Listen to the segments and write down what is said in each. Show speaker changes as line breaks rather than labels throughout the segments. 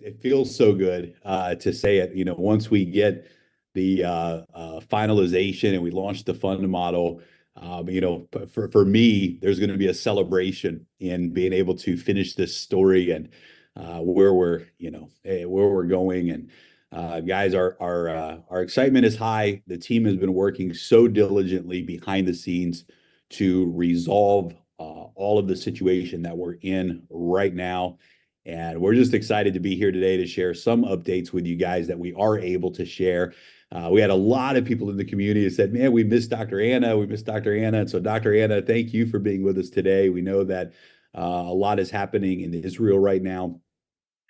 it feels so good to say it. Once we get the finalization and we launch the fund model, for me, there's going to be a celebration in being able to finish this story and where we're going. And guys, our excitement is high. The team has been working so diligently behind the scenes to resolve all of the situation that we're in right now. And we're just excited to be here today to share some updates with you guys that we are able to share. We had a lot of people in the community who said, man, we missed Dr. Anna. We missed Dr. Anna. And so, Dr. Anna, thank you for being with us today. We know that a lot is happening in Israel right now.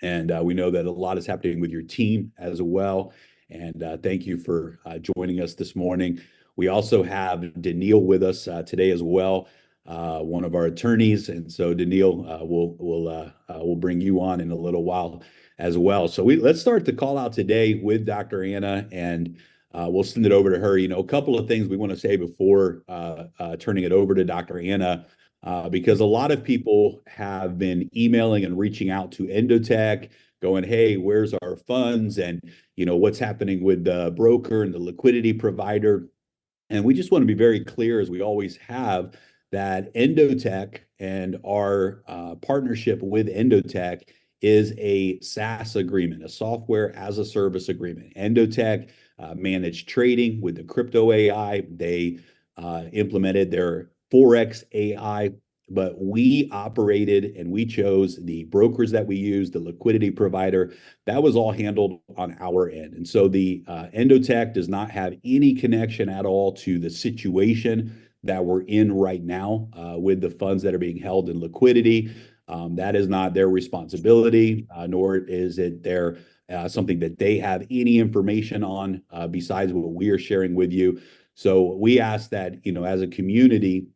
And we know that a lot is happening with your team as well. And thank you for joining us this morning. We also have Daniil with us today as well, one of our attorneys. And so, Daniil, we'll bring you on in a little while as well. So let's start the call out today with Dr. Anna, and we'll send it over to her. A couple of things we want to say before turning it over to Dr. Anna. Because a lot of people have been emailing and reaching out to Endotech going, hey, where's our funds? And, what's happening with the broker and the liquidity provider. And we just want to be very clear, as we always have, that Endotech and our partnership with Endotech is a SaaS agreement, a software as a service agreement. Endotech managed trading with the crypto AI. They implemented their Forex AI, but we operated and we chose the brokers that we use, the liquidity provider. That was all handled on our end. And so the Endotech does not have any connection at all to the situation that we're in right now with the funds that are being held in liquidity. That is not their responsibility, nor is it their something that they have any information on besides what we are sharing with you. So we ask that, as a community,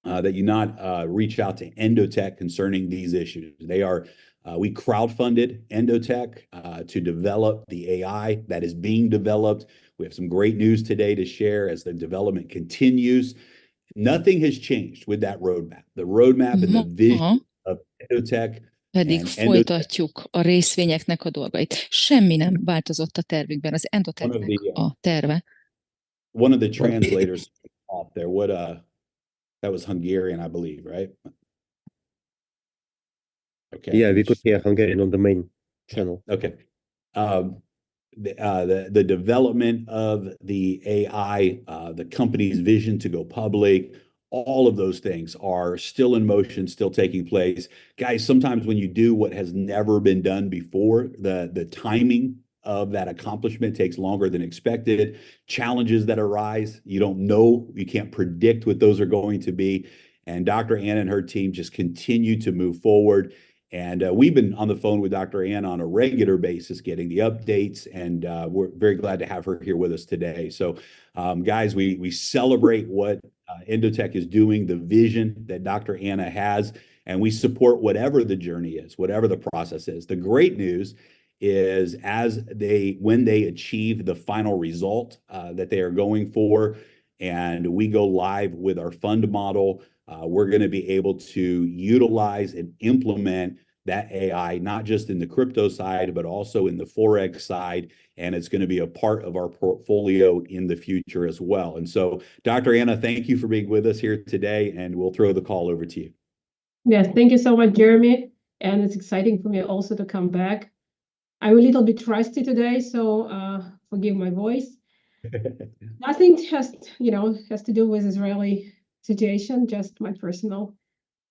that you not reach out to Endotech concerning these issues. We crowdfunded Endotech to develop the AI that is being developed. We have some great news today to share as the development continues. Nothing has changed with that roadmap. The roadmap and the vision of Endotech.
Pedig folytatjuk a részvényeknek a dolgait. Semmi nem változott a tervükben, az Endotechnek a terve.
One of the translators off there, that was Hungarian, I believe, right? Okay.
Yeah, we could hear Hungarian on the main channel.
Okay. The development of the AI, the company's vision to go public, all of those things are still in motion, still taking place. Guys, sometimes when you do what has never been done before, the timing of that accomplishment takes longer than expected. Challenges that arise, you don't know, you can't predict what those are going to be. And Dr. Anna and her team just continue to move forward. And we've been on the phone with Dr. Anna on a regular basis, getting the updates, and we're very glad to have her here with us today. So, guys, we celebrate what Endotech is doing, the vision that Dr. Anna has, and we support whatever the journey is, whatever the process is. The great news is when they achieve the final result that they are going for, and we go live with our fund model, we're going to be able to utilize and implement that AI, not just in the crypto side, but also in the Forex side. And it's going to be a part of our portfolio in the future as well. And so, Dr. Anna, thank you for being with us here today, and we'll throw the call over to you.
Yes, thank you so much, Jeremy. And it's exciting for me also to come back. I'm a little bit rusty today, so forgive my voice. Nothing has to do with Israeli situation, just my personal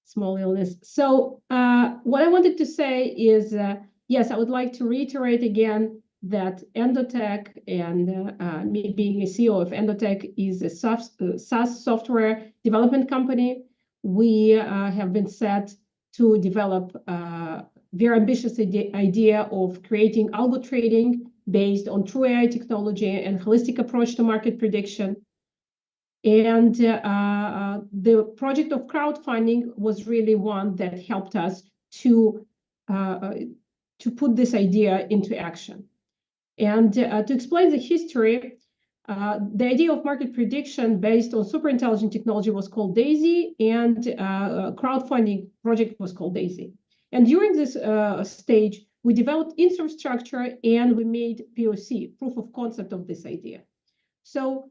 small illness. So what I wanted to say is, yes, I would like to reiterate again that Endotech, and me being a CEO of Endotech, is a SaaS software development company. We have been set to develop very ambitious idea of creating algo trading based on true AI technology and holistic approach to market prediction. And the project of crowdfunding was really one that helped us to put this idea into action. And to explain the history, the idea of market prediction based on super intelligent technology was called DAISY, and crowdfunding project was called DAISY. And during this stage, we developed infrastructure and we made POC, proof of concept of this idea. So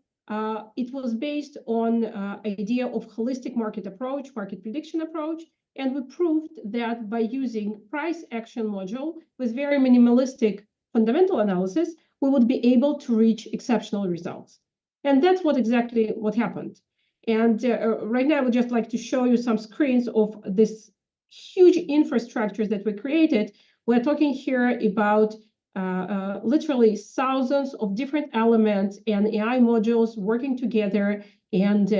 it was based on idea of holistic market approach, market prediction approach, and we proved that by using price action module with very minimalistic fundamental analysis, we would be able to reach exceptional results. And that's exactly what happened. And right now, I would just like to show you some screens of this huge infrastructure that we created. We're talking here about literally thousands of different elements and AI modules working together and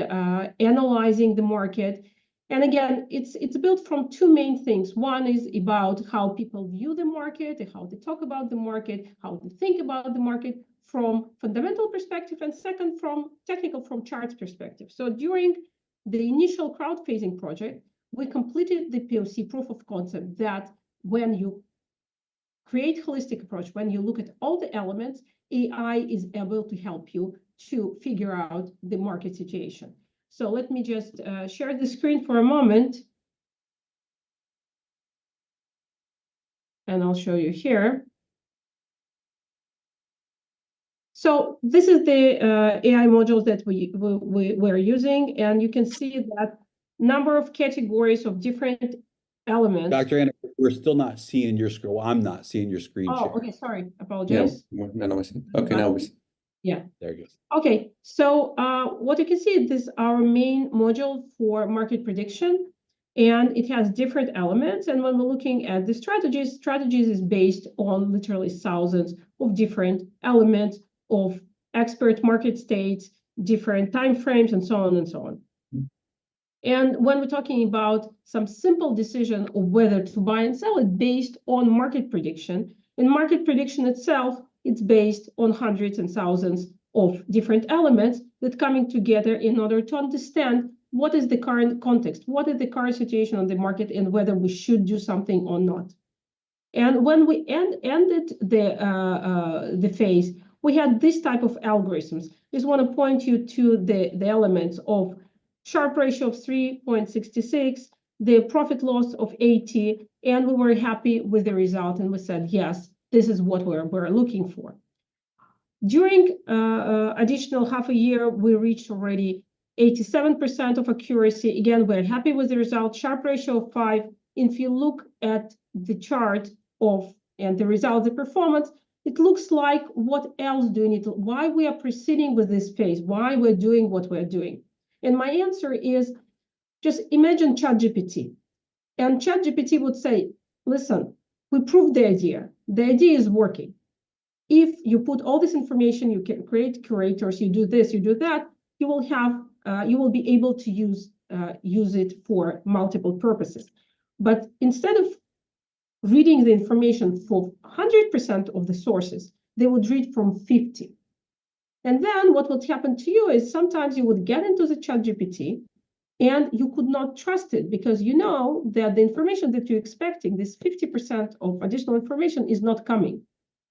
analyzing the market. And again, it's built from two main things. One is about how people view the market, how they talk about the market, how they think about the market from fundamental perspective, and second, from technical, from charts perspective. So during the initial crowd-facing project, we completed the POC, proof of concept, that when you create holistic approach, when you look at all the elements, AI is able to help you to figure out the market situation. So let me just share the screen for a moment. And I'll show you here. So this is the AI modules that we're using. And you can see that number of categories of different elements.
Dr. Anna, we're still not seeing your screen. I'm not seeing your screen share.
Oh, okay, sorry, apologize.
Okay, now we see.
Yeah.
There it goes.
Okay, so what you can see, this is our main module for market prediction, and it has different elements. And when we're looking at the strategies is based on literally thousands of different elements of expert market states, different timeframes, and so on and so on. And when we're talking about some simple decision of whether to buy and sell it based on market prediction, in market prediction itself, it's based on hundreds and thousands of different elements that coming together in order to understand what is the current context, what is the current situation on the market, and whether we should do something or not. And when we ended the phase, we had this type of algorithms. Just want to point you to the elements of Sharpe ratio of 3.66, the profit loss of 80, and we were happy with the result, and we said, yes, this is what we're looking for. During additional half a year, we reached already 87% of accuracy. Again, we're happy with the result. Sharpe ratio of 5. If you look at the chart and the result, the performance, it looks like what else do we need? Why we are proceeding with this phase? Why we're doing what we're doing? And my answer is, just imagine ChatGPT. And ChatGPT would say, listen, we proved the idea. The idea is working. If you put all this information, you can create curators, you do this, you do that, you will be able to use it for multiple purposes. But instead of reading the information for 100% of the sources, they would read from 50. And then what would happen to you is sometimes you would get into the ChatGPT and you could not trust it because you know that the information that you're expecting, this 50% of additional information, is not coming.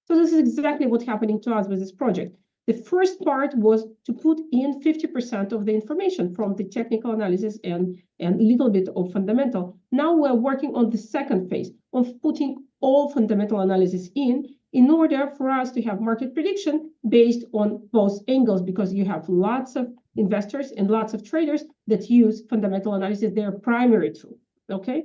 So this is exactly what's happening to us with this project. The first part was to put in 50% of the information from the technical analysis and a little bit of fundamental. Now we're working on the second phase of putting all fundamental analysis in order for us to have market prediction based on both angles, because you have lots of investors and lots of traders that use fundamental analysis, their primary tool, okay?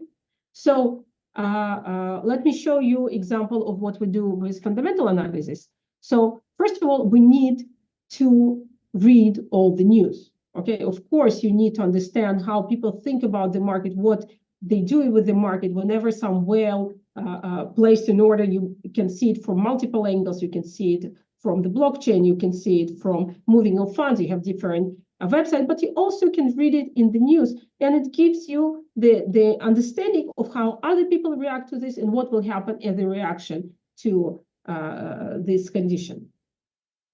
So let me show you example of what we do with fundamental analysis. So first of all, we need to read all the news, okay? Of course, you need to understand how people think about the market, what they do with the market. Whenever some whale placed in order, you can see it from multiple angles. You can see it from the blockchain. You can see it from moving of funds. You have different websites, but you also can read it in the news. And it gives you the understanding of how other people react to this and what will happen as a reaction to this condition.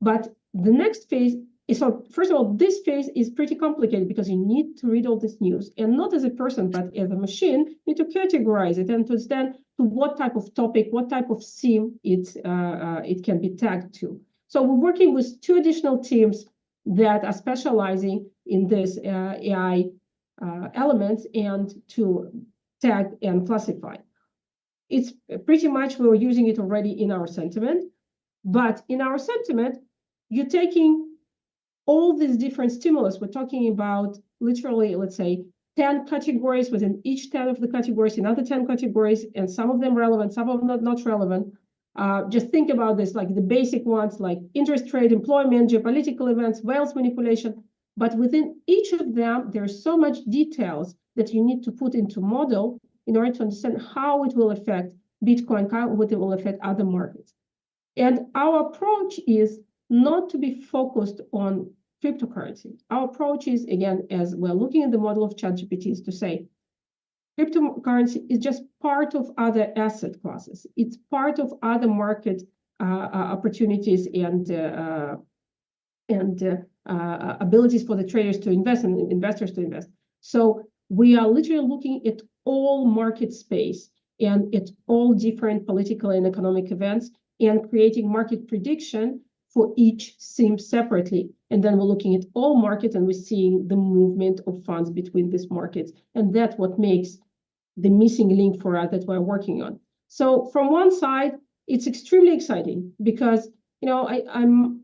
But the next phase is, so first of all, this phase is pretty complicated because you need to read all this news, and not as a person, but as a machine, you need to categorize it and to understand to what type of topic, what type of theme it can be tagged to. So we're working with 2 additional teams that are specializing in this AI elements and to tag and classify. it's pretty much we're using it already in our sentiment. But in our sentiment, you're taking all these different stimulus. We're talking about literally, let's say, 10 categories, within each 10 of the categories, another 10 categories, and some of them relevant, some of them not relevant. Just think about this, like the basic ones, like interest rate, employment, geopolitical events, wealth manipulation. But within each of them, there's so much details that you need to put into model in order to understand how it will affect Bitcoin, how it will affect other markets. And our approach is not to be focused on cryptocurrency. Our approach is, again, as we're looking at the model of ChatGPT, is to say, cryptocurrency is just part of other asset classes. It's part of other market opportunities and abilities for the traders to invest and investors to invest. So we are literally looking at all market space and at all different political and economic events and creating market prediction for each SIM separately. And then we're looking at all markets and we're seeing the movement of funds between these markets. And that's what makes the missing link for us that we're working on. So from one side, it's extremely exciting because, you know,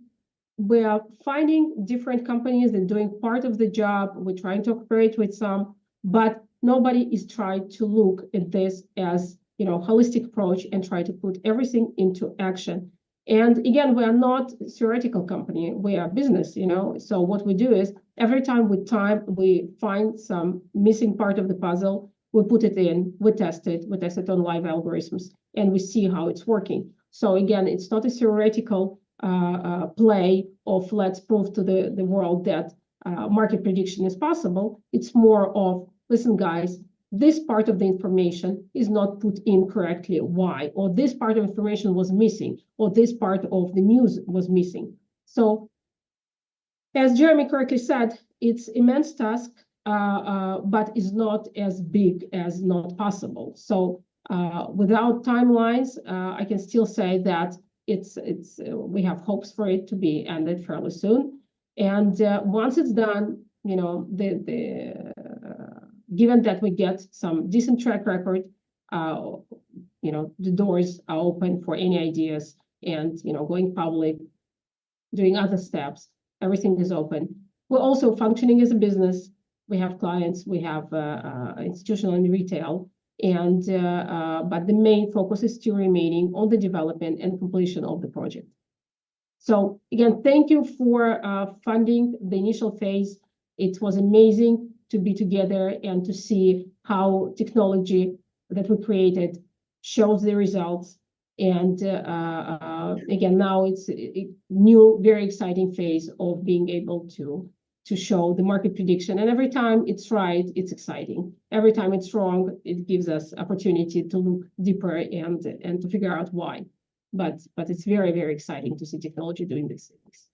we are finding different companies and doing part of the job. We're trying to cooperate with some, but nobody is trying to look at this as, you know, holistic approach and try to put everything into action. And again, we are not a theoretical company. We are business, you know. So what we do is every time we find some missing part of the puzzle, we put it in, we test it on live algorithms, and we see how it's working. So again, it's not a theoretical play of let's prove to the world that market prediction is possible. It's more of, listen, guys, this part of the information is not put in correctly. Why? Or this part of information was missing, or this part of the news was missing. So as Jeremy correctly said, it's immense task, but is not as big as not possible. So without timelines, I can still say that we have hopes for it to be ended fairly soon. And once it's done, you know, given that we get some decent track record, you know, the doors are open for any ideas and, you know, going public, doing other steps, everything is open. We're also functioning as a business. We have clients, we have institutional and retail, and but the main focus is still remaining on the development and completion of the project. So again, thank you for funding the initial phase. It was amazing to be together and to see how technology that we created shows the results. And again, now it's a new, very exciting phase of being able to show the market prediction. And every time it's right, it's exciting. Every time it's wrong, it gives us opportunity to look deeper and to figure out why. But it's very, very exciting to see technology doing these things.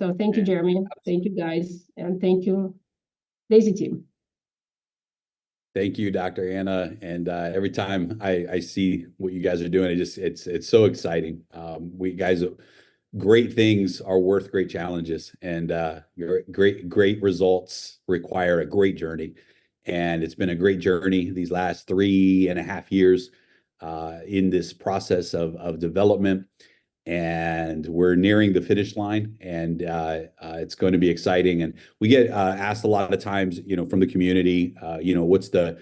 So thank you, Jeremy. Thank you, guys. And thank you, Daisy team.
Thank you, Dr. Anna. And every time I see what you guys are doing, it's so exciting. Great things are worth great challenges, and great results require a great journey. And it's been a great journey these last 3.5 years in this process of development. And we're nearing the finish line, and it's going to be exciting. And we get asked a lot of times, you know, from the community, you know, what's the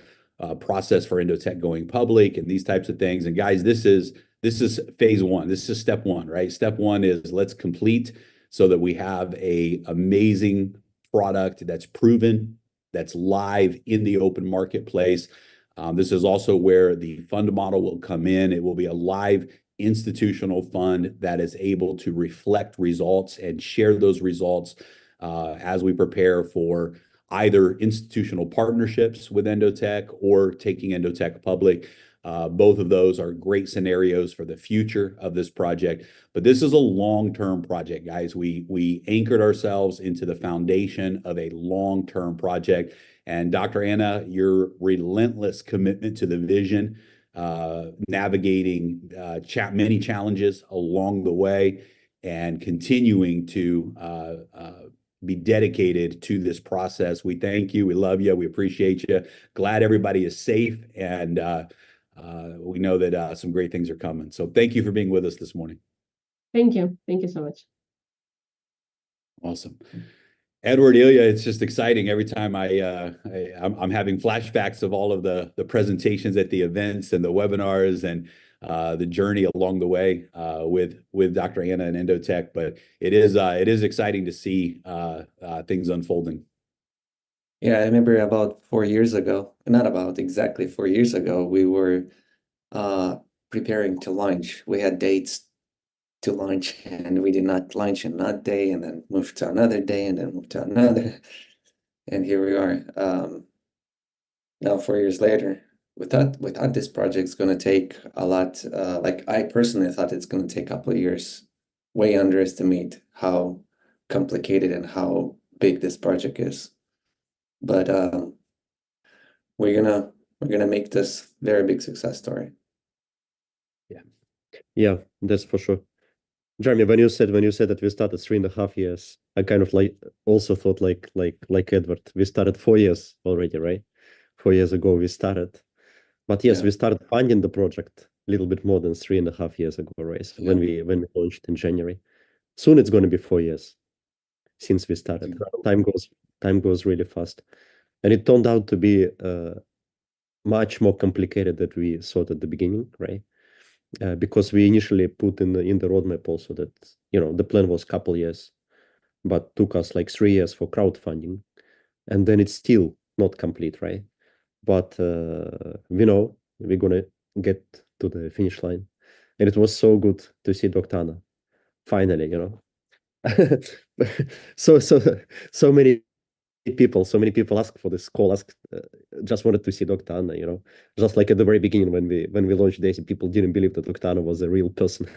process for Endotech going public and these types of things. And guys, this is phase one. This is step one, right? Step one is let's complete so that we have a amazing product that's proven, that's live in the open marketplace. This is also where the fund model will come in. It will be a live institutional fund that is able to reflect results and share those results as we prepare for either institutional partnerships with Endotech or taking Endotech public. Both of those are great scenarios for the future of this project, but this is a long-term project, guys. We anchored ourselves into the foundation of a long-term project, and Dr. Anna, your relentless commitment to the vision, navigating many challenges along the way, and continuing to be dedicated to this process. We thank you. We love you. We appreciate you. Glad everybody is safe, and we know that some great things are coming. So thank you for being with us this morning.
Thank you. Thank you so much.
Awesome. Edward, Ilya, it's just exciting every time I'm having flashbacks of all of the presentations at the events and the webinars and the journey along the way with Dr. Anna and Endotech. But it is exciting to see things unfolding.
Yeah, I remember about 4 years ago, not about exactly 4 years ago, we were preparing to launch. We had dates to launch, and we did not launch on that day, and then moved to another day, and then moved to another. And here we are. Now 4 years later, we thought this project's going to take a lot. Like I personally thought it's going to take a couple of years. Way underestimate how complicated and how big this project is. But we're gonna make this very big success story.
Yeah, that's for sure. Jeremy, when you said that we started 3.5 years, I kind of like also thought like Edward, we started 4 years already, right? 4 years ago we started. But yes,
Yeah.
we started funding the project a little bit more than 3.5 years ago, right? So when we launched in January. Soon it's going to be 4 years since we started. Time goes really fast. And it turned out to be much more complicated than we thought at the beginning, right? Because we initially put in the roadmap also that, the plan was a couple years, but took us like 3 years for crowdfunding. And then it's still not complete, right? But we know we're going to get to the finish line. And it was so good to see Dr. Anna, finally, so many people ask for this call, just wanted to see Dr. Anna, just like at the very beginning when we launched Daisy, people didn't believe that Dr. Anna was a real person.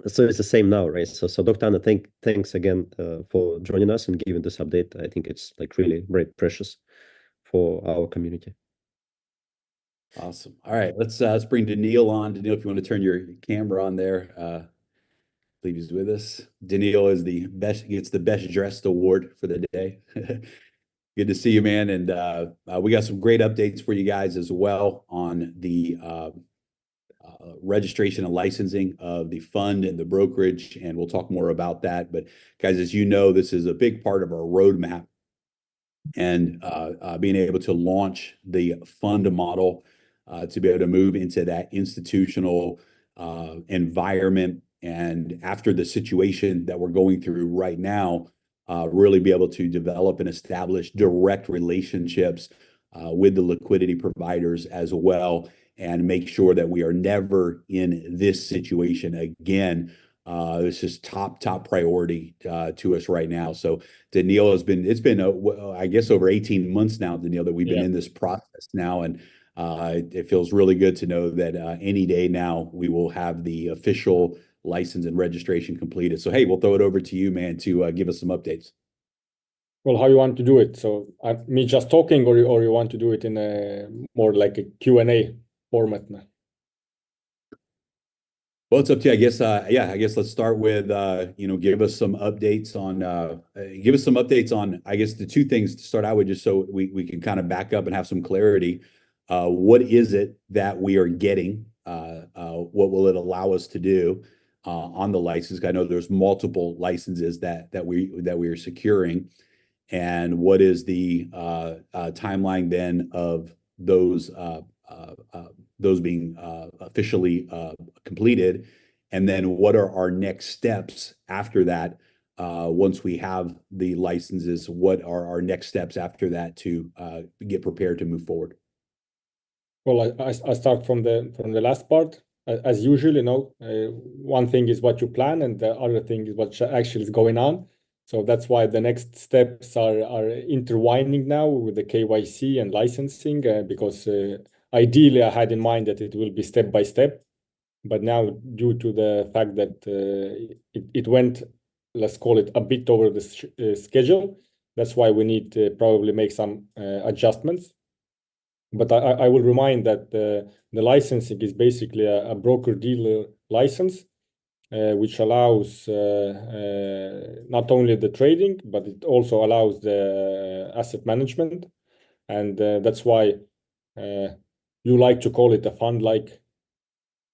So it's the same now, right? So Dr. Anna, thanks again for joining us and giving this update. I think it's like really very precious for our community.
Awesome. All right, let's bring Daniil on. Daniil, if you want to turn your camera on there, I believe he's with us. Daniil is gets the best dressed award for the day. Good to see you, man. And we got some great updates for you guys as well on the registration and licensing of the fund and the brokerage, and we'll talk more about that. But guys, as you know, this is a big part of our roadmap, and being able to launch the fund model to be able to move into that institutional environment, and after the situation that we're going through right now, really be able to develop and establish direct relationships with the liquidity providers as well, and make sure that we are never in this situation again. This is top priority to us right now. So Daniil, it's been I guess over 18 months now, Daniil, that we've been in this process now, and it feels really good to know that any day now we will have the official license and registration completed. So hey, we'll throw it over to you, man, to give us some updates.
Well, how you want to do it? So me just talking, or you want to do it in a more like a Q&A format now?
Well, it's up to you. I guess, I guess let's start with, give us some updates on, I guess, the two things to start out with, just so we can kind of back up and have some clarity. What is it that we are getting? What will it allow us to do on the license? I know there's multiple licenses that we are securing. And what is the timeline then of those being officially completed, and then what are our next steps after that? Once we have the licenses, what are our next steps after that to get prepared to move forward?
Well, I start from the last part. As usual, one thing is what you plan, and the other thing is what actually is going on. So that's why the next steps are intertwining now with the KYC and licensing, because ideally I had in mind that it will be step by step, but now due to the fact that it went, let's call it, a bit over the schedule, that's why we need to probably make some adjustments. But I will remind that the licensing is basically a broker-dealer license, which allows not only the trading, but it also allows the asset management. And that's why you like to call it a fund-like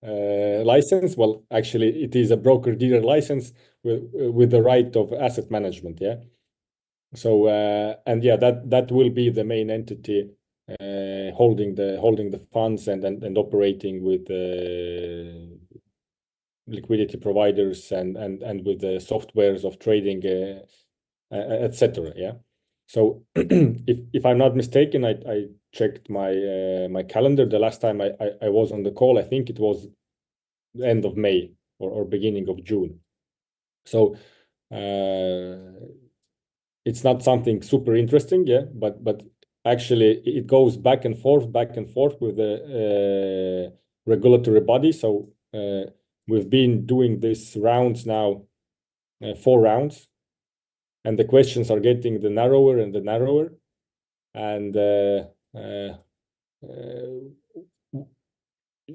license. Well, actually, it is a broker-dealer license with the right of asset management. Yeah. So and yeah, that will be the main entity holding the funds and operating with liquidity providers and with the softwares of trading, etc. Yeah. So if I'm not mistaken, I checked my calendar the last time I was on the call. I think it was the end of May or beginning of June. So it's not something super interesting, yeah, but actually it goes back and forth with the regulatory body. So we've been doing these rounds now, 4 rounds, and the questions are getting the narrower and the narrower. And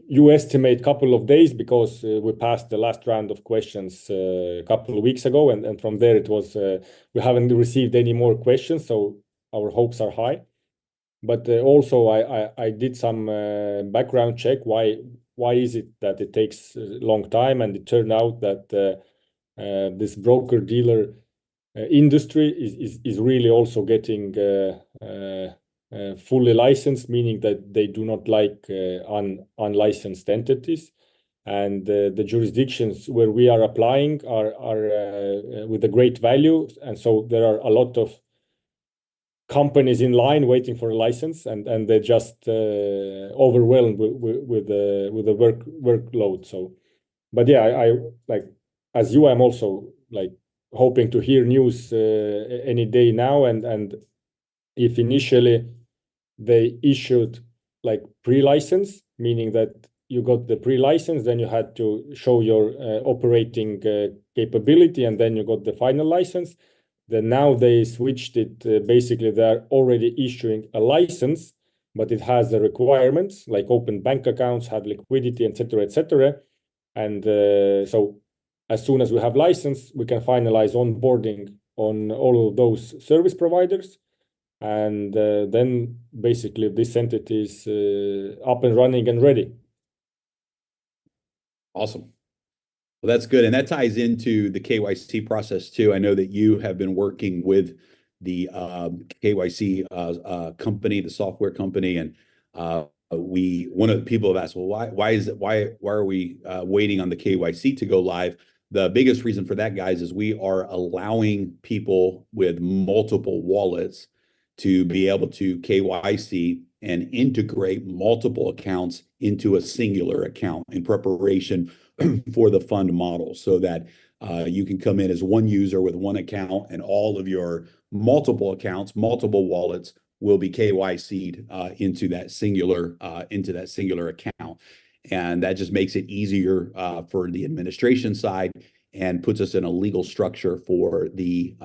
you estimate couple of days because we passed the last round of questions a couple of weeks ago, and from there it was we haven't received any more questions, so our hopes are high. But also I did some background check. Why is it that it takes a long time? And it turned out that this broker-dealer industry is really also getting fully licensed, meaning that they do not like unlicensed entities. And the jurisdictions where we are applying are with a great value. And so there are a lot of companies in line waiting for a license, and they're just overwhelmed with the workload. So, but yeah, I like, as you, I'm also like hoping to hear news any day now. And if initially they issued like pre-license, meaning that you got the pre-license, then you had to show your operating capability, and then you got the final license. Then now they switched it. Basically, they're already issuing a license, but it has the requirements like open bank accounts, have liquidity, etc., etc. And so as soon as we have license, we can finalize onboarding on all of those service providers. And then basically this entity is up and running and ready.
Awesome. Well, that's good. And that ties into the KYC process too. I know that you have been working with the KYC company, the software company, and one of the people have asked, well, why are we waiting on the KYC to go live? The biggest reason for that, guys, is we are allowing people with multiple wallets to be able to KYC and integrate multiple accounts into a singular account in preparation for the fund model, so that you can come in as one user with one account, and all of your multiple accounts, multiple wallets will be KYC'd into that singular account. And that just makes it easier for the administration side and puts us in a legal structure for the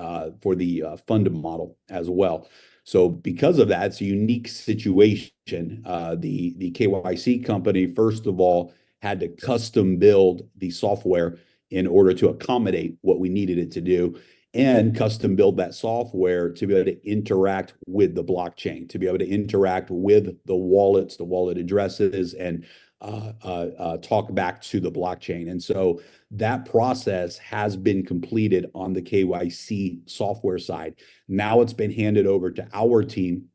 fund model as well. So because of that, it's a unique situation. The KYC company, first of all, had to custom build the software in order to accommodate what we needed it to do, and custom build that software to be able to interact with the blockchain, to be able to interact with the wallets, the wallet addresses, and talk back to the blockchain. And so that process has been completed on the KYC software side. Now it's been handed over to our team,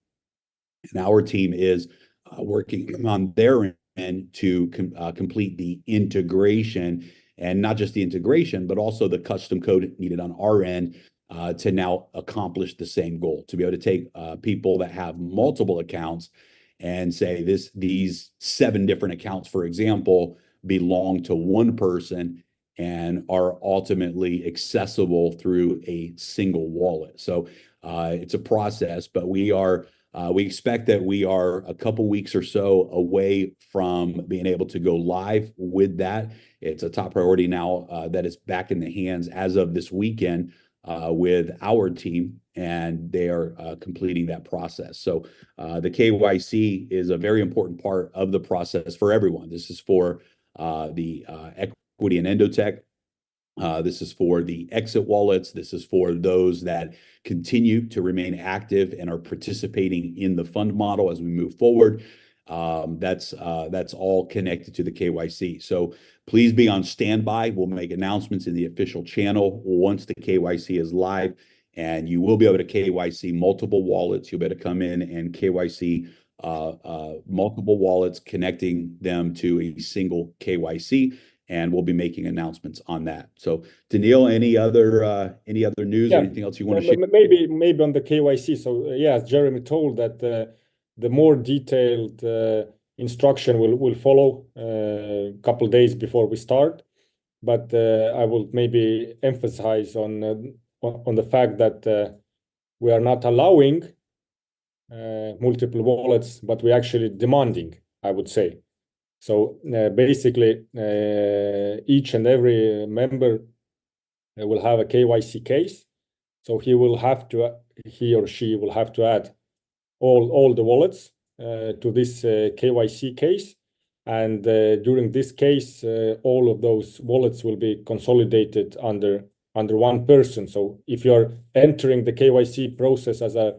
and our team is working on their end to complete the integration, and not just the integration, but also the custom code needed on our end to now accomplish the same goal, to be able to take people that have multiple accounts and say these 7 different accounts, for example, belong to one person and are ultimately accessible through a single wallet. So it's a process, but we expect that we are a couple weeks or so away from being able to go live with that. It's a top priority now that is back in the hands as of this weekend with our team, and they are completing that process. So the KYC is a very important part of the process for everyone. This is for the Equity and Endotech. This is for the exit wallets. This is for those that continue to remain active and are participating in the fund model as we move forward. That's all connected to the KYC. So please be on standby. We'll make announcements in the official channel once the KYC is live, and you will be able to KYC multiple wallets. You'll be able to come in and KYC multiple wallets, connecting them to a single KYC, and we'll be making announcements on that. So, Daniil, any other news or anything else you want to share?
Maybe on the KYC. So yeah, as Jeremy told, that the more detailed instruction will follow a couple days before we start. But I will maybe emphasize on the fact that we are not allowing multiple wallets, but we're actually demanding, I would say. So basically, each and every member will have a KYC case. So he or she will have to add all the wallets to this KYC case. And during this case, all of those wallets will be consolidated under one person. So if you're entering the KYC process as a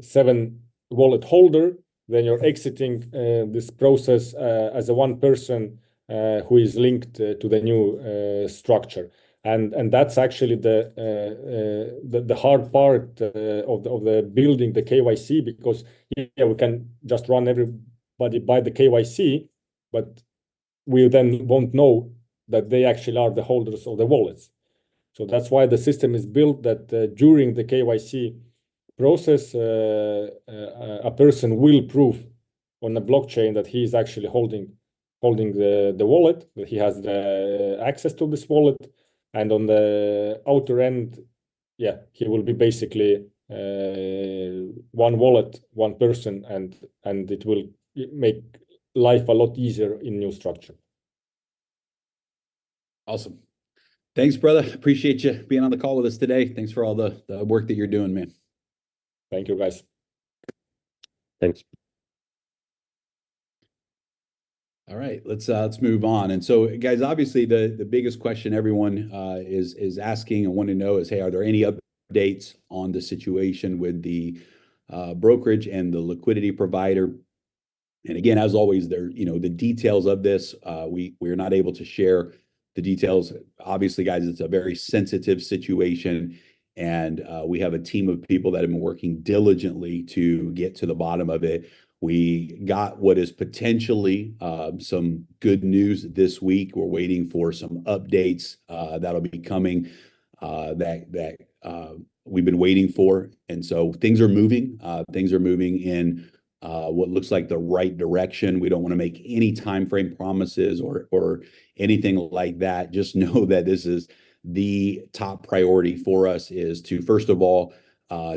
7 wallet holder, then you're exiting this process as a one person who is linked to the new structure. And that's actually the hard part of the building the KYC, because yeah, we can just run everybody by the KYC, but we then won't know that they actually are the holders of the wallets. So that's why the system is built that during the KYC process, a person will prove on the blockchain that he is actually holding the wallet, that he has the access to this wallet, and on the outer end, yeah, he will be basically one wallet, one person, and it will make life a lot easier in new structure.
Awesome. Thanks, brother. Appreciate you being on the call with us today. Thanks for all the work that you're doing, man.
Thank you, guys.
Thanks.
All right, let's move on. And so, guys, obviously the biggest question everyone is asking and want to know is, hey, are there any updates on the situation with the brokerage and the liquidity provider? And again, as always, the details of this, we're not able to share the details. Obviously, guys, it's a very sensitive situation, and we have a team of people that have been working diligently to get to the bottom of it. We got what is potentially some good news this week. We're waiting for some updates that'll be coming that we've been waiting for. And so things are moving. Things are moving in what looks like the right direction. We don't want to make any time frame promises or anything like that. Just know that this is the top priority for us, is to, first of all,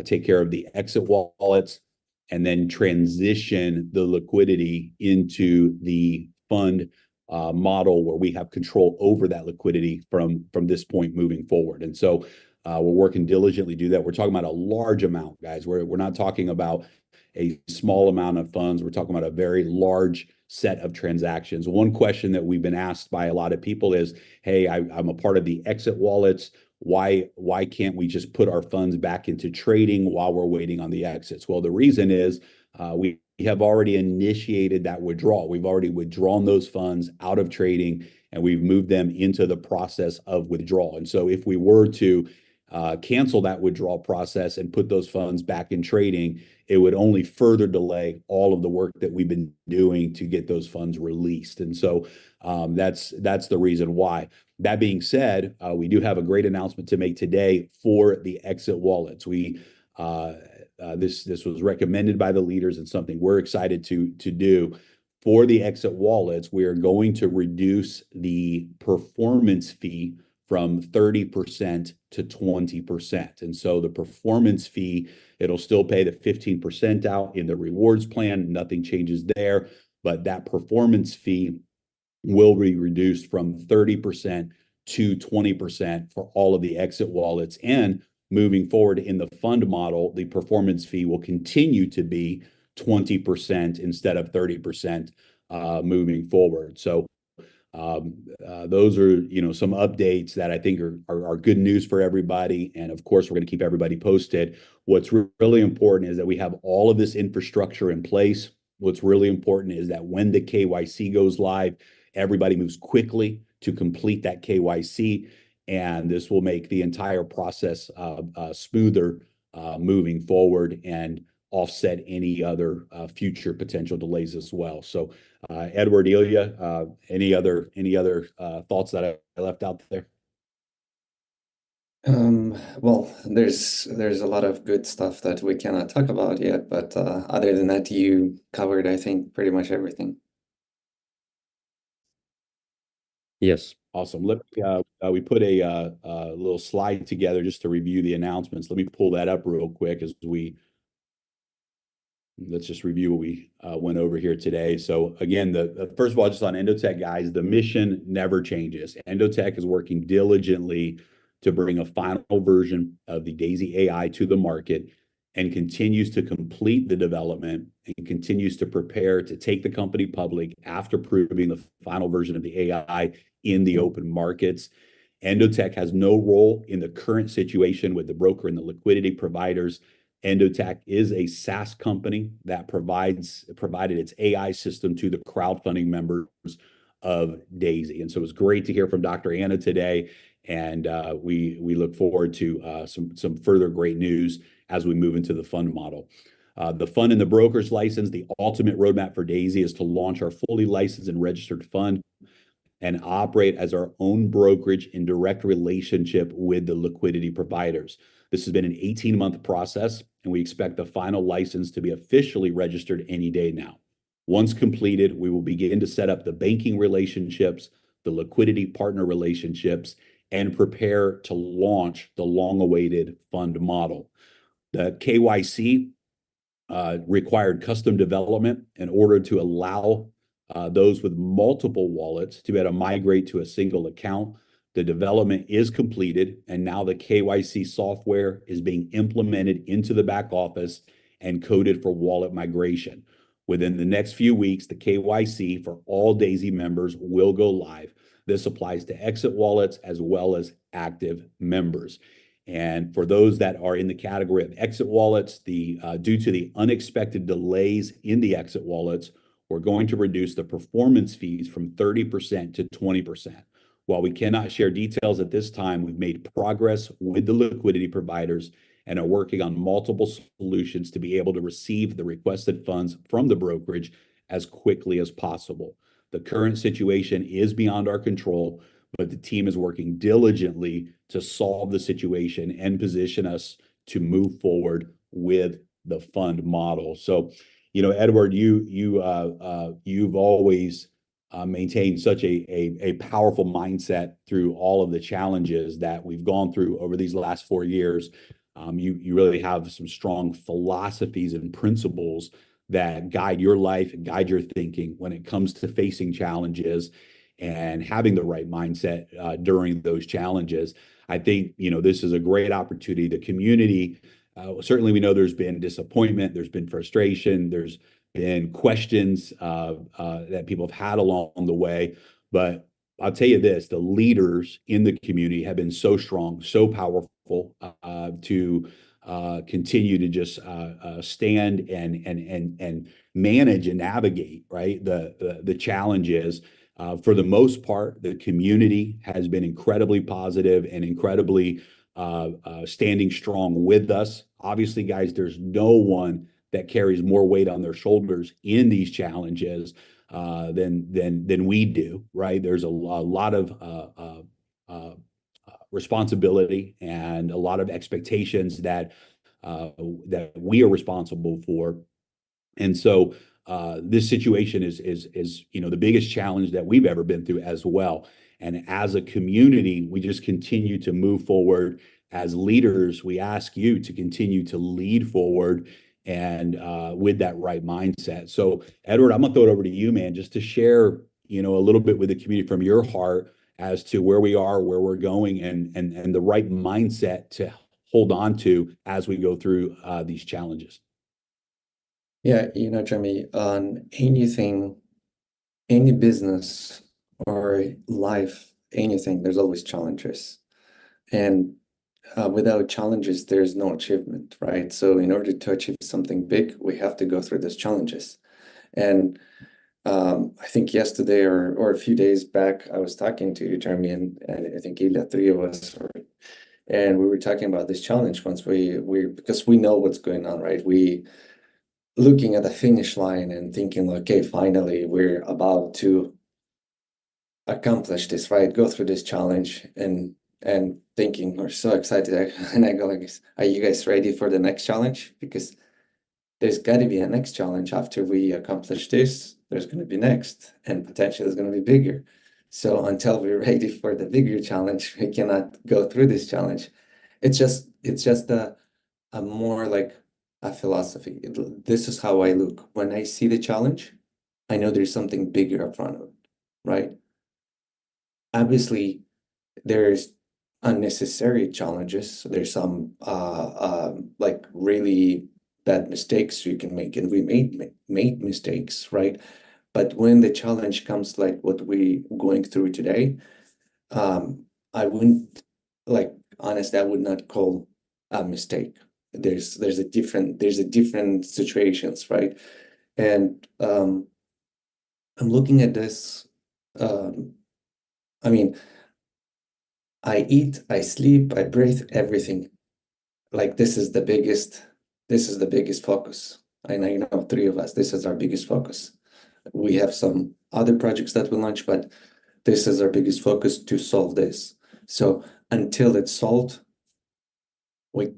take care of the exit wallets, and then transition the liquidity into the fund model where we have control over that liquidity from this point moving forward. And so we're working diligently to do that. We're talking about a large amount, guys. We're not talking about a small amount of funds. We're talking about a very large set of transactions. One question that we've been asked by a lot of people is, hey, I'm a part of the exit wallets. Why can't we just put our funds back into trading while we're waiting on the exits? Well, the reason is we have already initiated that withdrawal. We've already withdrawn those funds out of trading, and we've moved them into the process of withdrawal. And so if we were to cancel that withdrawal process and put those funds back in trading, it would only further delay all of the work that we've been doing to get those funds released. And so that's the reason why. That being said, we do have a great announcement to make today for the exit wallets. This was recommended by the leaders and something we're excited to do. For the exit wallets, we are going to reduce the performance fee from 30% to 20%. And so the performance fee, it'll still pay the 15% out in the rewards plan. Nothing changes there, but that performance fee will be reduced from 30% to 20% for all of the exit wallets. And moving forward in the fund model, the performance fee will continue to be 20% instead of 30% moving forward. So those are, some updates that I think are good news for everybody. And of course, we're going to keep everybody posted. What's really important is that we have all of this infrastructure in place. what's really important is that when the KYC goes live, everybody moves quickly to complete that KYC, and this will make the entire process smoother moving forward and offset any other future potential delays as well. So, Edward, Ilya, any other thoughts that I left out there?
Well, there's a lot of good stuff that we cannot talk about yet, but other than that, you covered, I think, pretty much everything.
Yes.
Awesome. We put a little slide together just to review the announcements. Let me pull that up real quick as let's just review what we went over here today. So again, first of all, just on Endotech, guys, the mission never changes. Endotech is working diligently to bring a final version of the Daisy AI to the market and continues to complete the development and continues to prepare to take the company public after proving the final version of the AI in the open markets. Endotech has no role in the current situation with the broker and the liquidity providers. Endotech is a SaaS company that provided its AI system to the crowdfunding members of Daisy. And so it was great to hear from Dr. Anna today. And we look forward to some further great news as we move into the fund model. The fund and the broker's license, the ultimate roadmap for Daisy is to launch our fully licensed and registered fund and operate as our own brokerage in direct relationship with the liquidity providers. This has been an 18-month process, and we expect the final license to be officially registered any day now. Once completed, we will begin to set up the banking relationships, the liquidity partner relationships, and prepare to launch the long-awaited fund model. The KYC required custom development in order to allow those with multiple wallets to be able to migrate to a single account. The development is completed, and now the KYC software is being implemented into the back office and coded for wallet migration. Within the next few weeks, the KYC for all Daisy members will go live. This applies to exit wallets as well as active members. And for those that are in the category of exit wallets, due to the unexpected delays in the exit wallets, we're going to reduce the performance fees from 30% to 20%. While we cannot share details at this time, we've made progress with the liquidity providers and are working on multiple solutions to be able to receive the requested funds from the brokerage as quickly as possible. The current situation is beyond our control, but the team is working diligently to solve the situation and position us to move forward with the fund model. So, Edward, you've always maintained such a powerful mindset through all of the challenges that we've gone through over these last 4 years. You really have some strong philosophies and principles that guide your life and guide your thinking when it comes to facing challenges and having the right mindset during those challenges. I think, this is a great opportunity. The community, certainly we know there's been disappointment, there's been frustration, there's been questions that people have had along the way. But I'll tell you this, the leaders in the community have been so strong, so powerful to continue to just stand and manage and navigate, right, the challenges. For the most part, the community has been incredibly positive and incredibly standing strong with us. Obviously, guys, there's no one that carries more weight on their shoulders in these challenges than we do, right? There's a lot of responsibility and a lot of expectations that we are responsible for. And so this situation is the biggest challenge that we've ever been through as well. And as a community, we just continue to move forward. As leaders, we ask you to continue to lead forward and with that right mindset. So, Edward, I'm gonna throw it over to you, man, just to share, a little bit with the community from your heart as to where we are, where we're going, and the right mindset to hold on to as we go through these challenges.
Yeah, Jeremy, on anything, any business or life, anything, there's always challenges. And without challenges, there's no achievement, right? So in order to achieve something big, we have to go through those challenges. And I think yesterday or a few days back, I was talking to you, Jeremy, and I think Ilya, three of us, and we were talking about this challenge once we because we know what's going on, right? We looking at the finish line and thinking, okay, finally we're about to accomplish this, right? Go through this challenge and thinking we're so excited. And I go like, are you guys ready for the next challenge? Because there's got to be a next challenge after we accomplish this. There's going to be next, and potentially it's going to be bigger. So until we're ready for the bigger challenge, we cannot go through this challenge. It's just a more like a philosophy. This is how I look. When I see the challenge, I know there's something bigger up front of it, right? Obviously, there's unnecessary challenges. There's some like really bad mistakes you can make, and we made mistakes, right? But when the challenge comes like what we going through today, I wouldn't like honestly, I would not call a mistake. There's a different situations, right? And I'm looking at this. I mean, I eat, I sleep, I breathe, everything. Like this is the biggest focus. And I know three of us, this is our biggest focus. We have some other projects that we launch, but this is our biggest focus to solve this. So until it's solved, we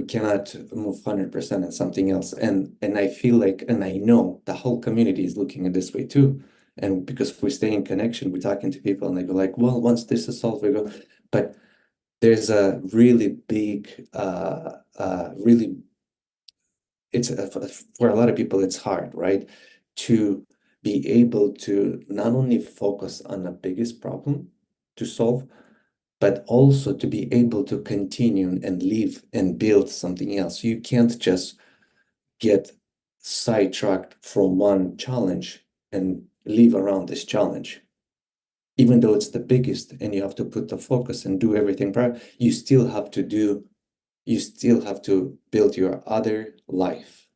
cannot move 100% on something else. And I feel like, and I know the whole community is looking at this way too. And because we stay in connection, we're talking to people and they go like, well, once this is solved, we go, but there's a really big, it's for a lot of people, it's hard, right? To be able to not only focus on the biggest problem to solve, but also to be able to continue and live and build something else. You can't just get sidetracked from one challenge and live around this challenge. Even though it's the biggest and you have to put the focus and do everything right, you still have to build your other life.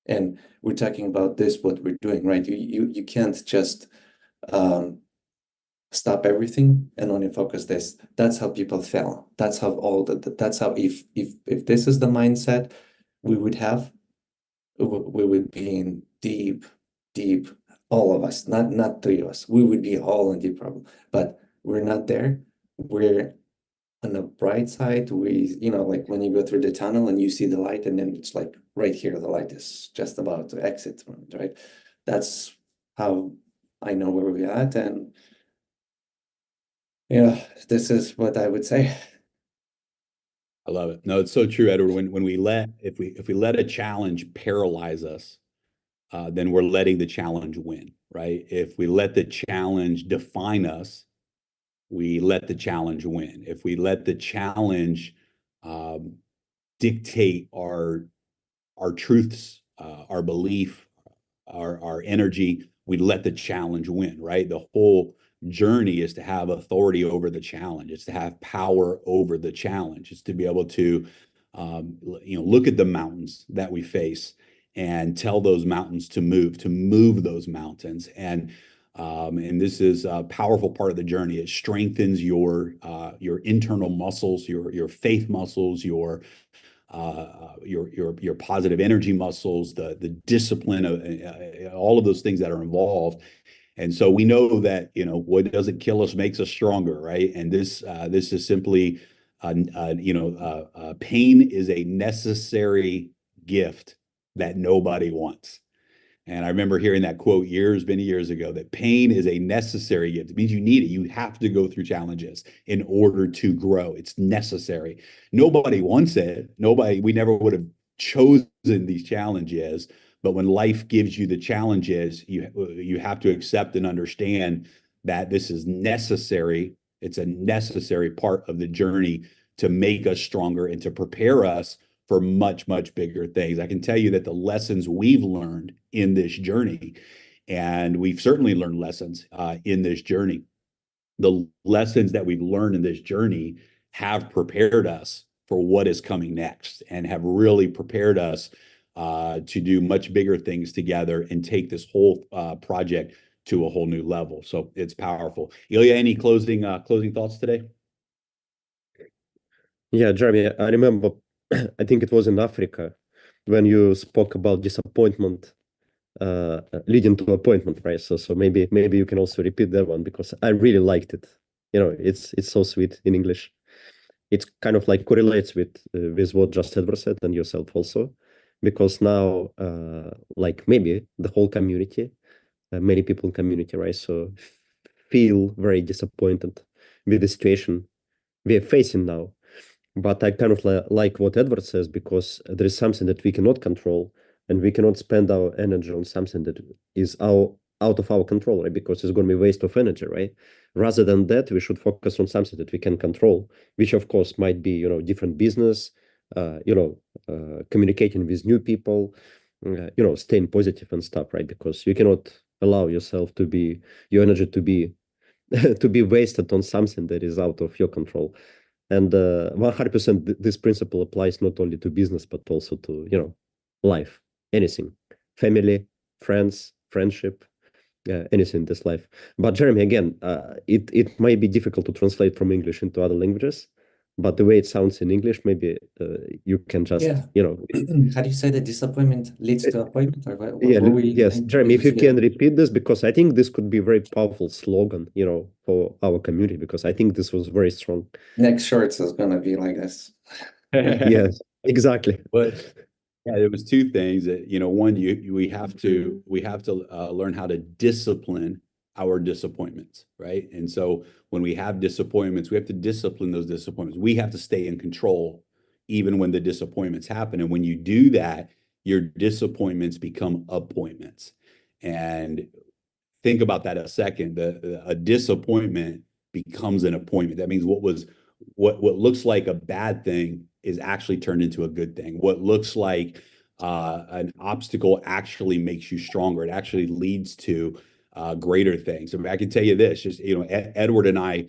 And we're talking about this, what we're doing, right? You can't just stop everything and only focus this. That's how people fail. That's how that's how if this is the mindset we would have, we would be in deep, all of us, not three of us. We would be all in deep problem, but we're not there. We're on the bright side. We, like when you go through the tunnel and you see the light, and then it's like right here, the light is just about to exit from it, right? That's how I know where we're at. And this is what I would say.
I love it. No, it's so true, Edward. When we if we let a challenge paralyze us, then we're letting the challenge win, right? If we let the challenge define us, we let the challenge win. If we let the challenge dictate our truths, our belief, our energy, we let the challenge win, right? The whole journey is to have authority over the challenge. It's to have power over the challenge. It's to be able to, look at the mountains that we face and tell those mountains to move those mountains. And this is a powerful part of the journey. It strengthens your internal muscles, your faith muscles, your positive energy muscles, the discipline of all of those things that are involved. And so we know that, what doesn't kill us makes us stronger, right? And this is simply, pain is a necessary gift that nobody wants. And I remember hearing that quote many years ago, that pain is a necessary gift. It means you need it. You have to go through challenges in order to grow. It's necessary. Nobody wants it. We never would have chosen these challenges. But when life gives you the challenges, you have to accept and understand that this is necessary. It's a necessary part of the journey to make us stronger and to prepare us for much, much bigger things. I can tell you that the lessons we've learned in this journey, and we've certainly learned lessons in this journey, the lessons that we've learned in this journey have prepared us for what is coming next and have really prepared us to do much bigger things together and take this whole project to a whole new level. So it's powerful. Ilya, any closing thoughts today?
Yeah, Jeremy, I remember, I think it was in Africa when you spoke about disappointment leading to appointment, right? So maybe you can also repeat that one, because I really liked it. You know, it's so sweet in English. It's kind of like correlates with what just Edward said and yourself also, because now like maybe the whole community, many people in community, right? So feel very disappointed with the situation we are facing now. But I kind of like what Edward says, because there is something that we cannot control, and we cannot spend our energy on something that is out of our control, right? Because it's going to be waste of energy, right? Rather than that, we should focus on something that we can control, which of course might be, you know, different business, communicating with new people, you know, staying positive and stuff, right? Because you cannot allow yourself to be, your energy to be to be wasted on something that is out of your control. And 100% this principle applies not only to business, but also to, you know, life, anything, family, friends, friendship, anything in this life. But Jeremy, again, it might be difficult to translate from English into other languages, but the way it sounds in English, maybe you can just, you know.
How do you say that disappointment leads to appointment? Or what
Yeah,
were we
yes,
saying?
Jeremy, if you can repeat this, because I think this could be a very powerful slogan, you know, for our community, because I think this was very strong.
Next shorts is gonna be like this.
Yes, exactly.
But yeah, there was two things that, you know, one, we have to learn how to discipline our disappointments, right? And so when we have disappointments, we have to discipline those disappointments. We have to stay in control even when the disappointments happen. And when you do that, your disappointments become appointments. And think about that a second. A disappointment becomes an appointment. That means what looks like a bad thing is actually turned into a good thing. What looks like an obstacle actually makes you stronger. It actually leads to greater things. I mean, I can tell you this, just, you know, Edward and I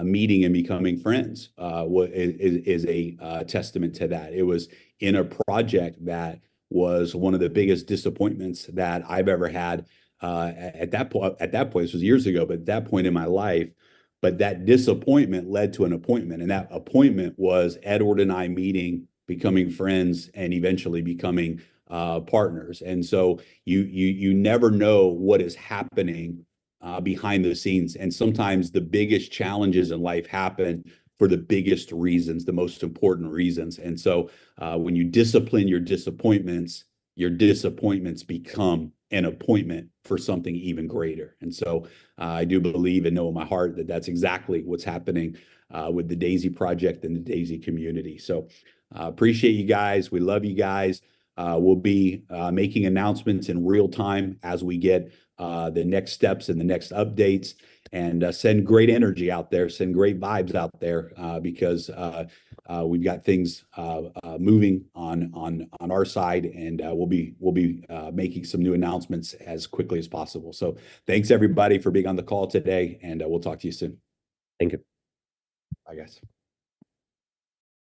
meeting and becoming friends is a testament to that. It was in a project that was one of the biggest disappointments that I've ever had at that point. This was years ago, but at that point in my life. But that disappointment led to an appointment, and that appointment was Edward and I meeting, becoming friends, and eventually becoming partners. And so you never know what is happening behind the scenes. And sometimes the biggest challenges in life happen for the biggest reasons, the most important reasons. And so when you discipline your disappointments become an appointment for something even greater. And so I do believe and know in my heart that that's exactly what's happening with the Daisy Project and the Daisy community. So appreciate you guys. We love you guys. We'll be making announcements in real time as we get the next steps and the next updates, and send great energy out there, send great vibes out there, because we've got things moving on our side, and we'll be making some new announcements as quickly as possible. So thanks everybody for being on the call today, and we'll talk to you soon.
Thank you.
Bye guys.